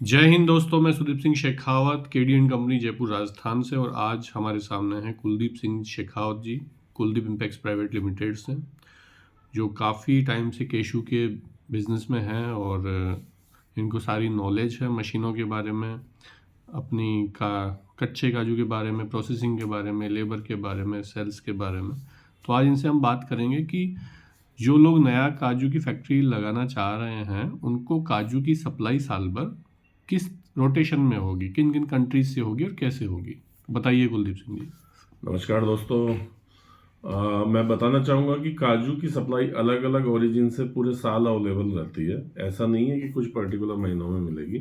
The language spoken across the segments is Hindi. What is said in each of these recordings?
जय हिंद दोस्तों, मैं सुदीप सिंह शेखावत केडीएन कंपनी जयपुर राजस्थान से। और आज हमारे सामने हैं कुलदीप सिंह शेखावत जी, कुलदीप इम्पैक्स प्राइवेट लिमिटेड से, जो काफ़ी टाइम से केशू के बिज़नेस में हैं और इनको सारी नॉलेज है मशीनों के बारे में, अपनी कच्चे काजू के बारे में, प्रोसेसिंग के बारे में, लेबर के बारे में, सेल्स के बारे में। तो आज इनसे हम बात करेंगे कि जो लोग नया काजू की फैक्ट्री लगाना चाह रहे हैं, उनको काजू की सप्लाई साल भर किस रोटेशन में होगी, किन किन कंट्रीज से होगी और कैसे होगी, बताइए कुलदीप सिंह जी। नमस्कार दोस्तों। मैं बताना चाहूँगा कि काजू की सप्लाई अलग अलग ओरिजिन से पूरे साल अवेलेबल रहती है। ऐसा नहीं है कि कुछ पर्टिकुलर महीनों में मिलेगी।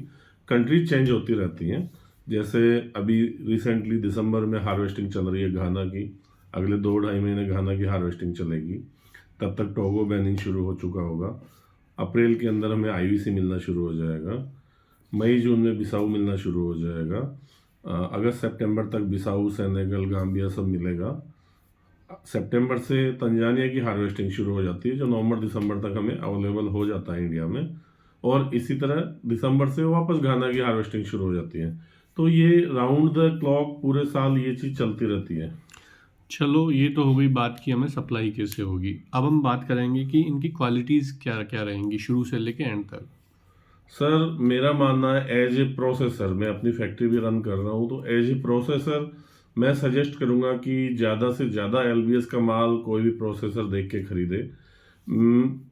कंट्रीज चेंज होती रहती हैं। जैसे अभी रिसेंटली दिसंबर में हार्वेस्टिंग चल रही है घाना की। अगले 2-2.5 महीने घाना की हार्वेस्टिंग चलेगी। तब तक टोगो बैनिंग शुरू हो चुका होगा। अप्रैल के अंदर हमें आईवीसी मिलना शुरू हो जाएगा। मई जून में बिसाऊ मिलना शुरू हो जाएगा। अगस्त सितंबर तक बिसाऊ, सेनेगल, गाम्बिया सब मिलेगा। सितंबर से तंजानिया की हार्वेस्टिंग शुरू हो जाती है, जो नवंबर दिसंबर तक हमें अवेलेबल हो जाता है इंडिया में। और इसी तरह दिसंबर से वापस घाना की हार्वेस्टिंग शुरू हो जाती है। तो ये राउंड द क्लॉक पूरे साल ये चीज़ चलती रहती है। चलो, ये तो हो गई बात की हमें सप्लाई कैसे होगी। अब हम बात करेंगे कि इनकी क्वालिटीज़ क्या क्या रहेंगी शुरू से लेके एंड तक। सर, मेरा मानना है एज ए प्रोसेसर, मैं अपनी फैक्ट्री भी रन कर रहा हूँ, तो एज ए प्रोसेसर मैं सजेस्ट करूँगा कि ज़्यादा से ज़्यादा एलबीएस का माल कोई भी प्रोसेसर देख के खरीदे।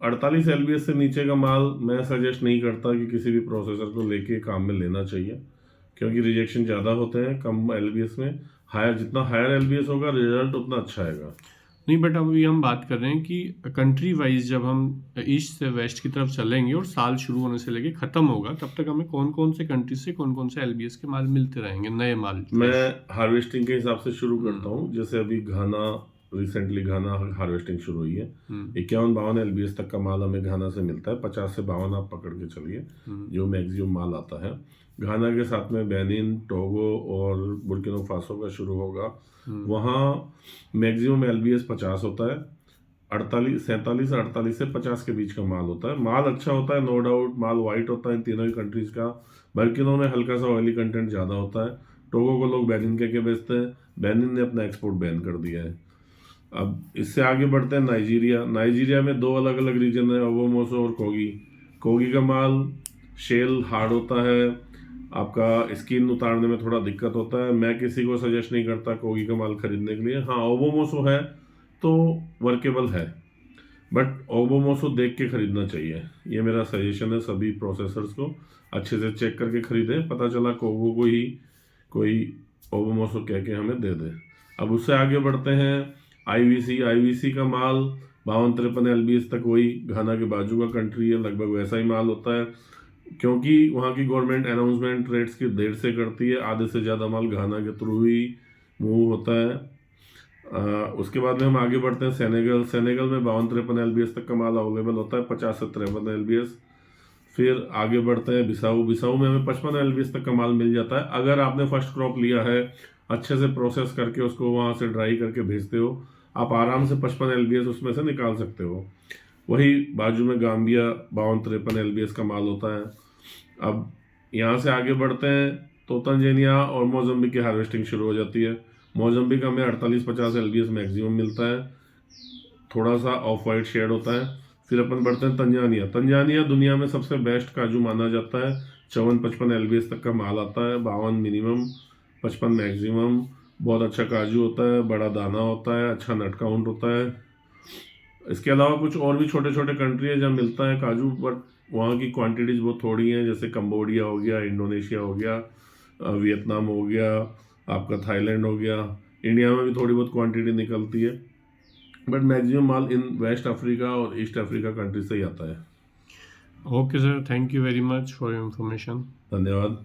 48 एलबीएस से नीचे का माल मैं सजेस्ट नहीं करता कि किसी भी प्रोसेसर को लेके काम में लेना चाहिए, क्योंकि रिजेक्शन ज़्यादा होते हैं कम एलबीएस में। जितना हायर एलबीएस होगा रिजल्ट उतना अच्छा आएगा। नहीं, बट अभी हम बात कर रहे हैं कि कंट्री वाइज जब हम ईस्ट से वेस्ट की तरफ चलेंगे और साल शुरू होने से लेके ख़त्म होगा, तब तक हमें कौन कौन से कंट्री से कौन कौन से एलबीएस के माल मिलते रहेंगे, नए माल मैं फ्रेश। हार्वेस्टिंग के हिसाब से शुरू करता हूँ। जैसे अभी रिसेंटली घाना हार्वेस्टिंग शुरू हुई है। 51-52 एलबीएस तक का माल हमें घाना से मिलता है। 50 से 52 आप पकड़ के चलिए जो मैक्सिमम माल आता है। घाना के साथ में बेनिन, टोगो और बुर्किना फासो का शुरू होगा। वहाँ मैक्सिमम एलबीएस 50 होता है। 47 से 50 के बीच का माल होता है। माल अच्छा होता है, नो डाउट। माल वाइट होता है इन तीनों ही कंट्रीज का। बर्किनो में हल्का सा ऑयली कंटेंट ज़्यादा होता है। टोगो को लोग बेनिन के बेचते हैं। बेनिन ने अपना एक्सपोर्ट बैन कर दिया है। अब इससे आगे बढ़ते हैं नाइजीरिया में 2 अलग अलग रीजन है, ओबोमोसो और कोगी। कोगी का माल शेल हार्ड होता है, आपका स्किन उतारने में थोड़ा दिक्कत होता है। मैं किसी को सजेस्ट नहीं करता कोगी का माल खरीदने के लिए। हाँ, ओबोमोसो है तो वर्केबल है, बट ओबोमोसो देख के खरीदना चाहिए। ये मेरा सजेशन है सभी प्रोसेसर्स को। अच्छे से चेक करके खरीदें। पता चला कोगो को ही कोई ओबोमोसो कह के हमें दे दे। अब उससे आगे बढ़ते हैं आईवीसी का माल 52-53 एलबीएस तक, वही घाना के बाजू का कंट्री है, लगभग वैसा ही माल होता है। क्योंकि वहाँ की गवर्नमेंट अनाउंसमेंट रेट्स की देर से करती है, आधे से ज़्यादा माल घाना के थ्रू ही मूव होता है। उसके बाद में हम आगे बढ़ते हैं सेनेगल में 52-53 एलबीएस तक का माल अवेलेबल होता है, 50 से 53 एलबीएस। फिर आगे बढ़ते हैं बिसाऊ में हमें 55 एलबीएस तक का माल मिल जाता है। अगर आपने फर्स्ट क्रॉप लिया है, अच्छे से प्रोसेस करके उसको वहाँ से ड्राई करके भेजते हो, आप आराम से 55 एलबीएस उसमें से निकाल सकते हो। वही बाजू में गाम्बिया 52-53 एलबीएस का माल होता है। अब यहाँ से आगे बढ़ते हैं तो तंजानिया और मोजम्बिक की हार्वेस्टिंग शुरू हो जाती है। मोजम्बिक हमें 48-50 एलबीएस मैक्सिमम मिलता है, थोड़ा सा ऑफ वाइट शेड होता है। फिर अपन बढ़ते हैं तंजानिया दुनिया में सबसे बेस्ट काजू माना जाता है। 54-55 एलबीएस तक का माल आता है, 52 मिनिमम, 55 मैक्सिमम। बहुत अच्छा काजू होता है, बड़ा दाना होता है, अच्छा नट काउंट होता है। इसके अलावा कुछ और भी छोटे छोटे कंट्री है जहाँ मिलता है काजू, बट वहाँ की क्वांटिटीज़ बहुत थोड़ी हैं। जैसे कंबोडिया हो गया, इंडोनेशिया हो गया, वियतनाम हो गया, आपका थाईलैंड हो गया। इंडिया में भी थोड़ी बहुत क्वांटिटी निकलती है, बट मैक्सिमम माल इन वेस्ट अफ्रीका और ईस्ट अफ्रीका कंट्री से ही आता है। Okay sir, thank you very much for your information. धन्यवाद।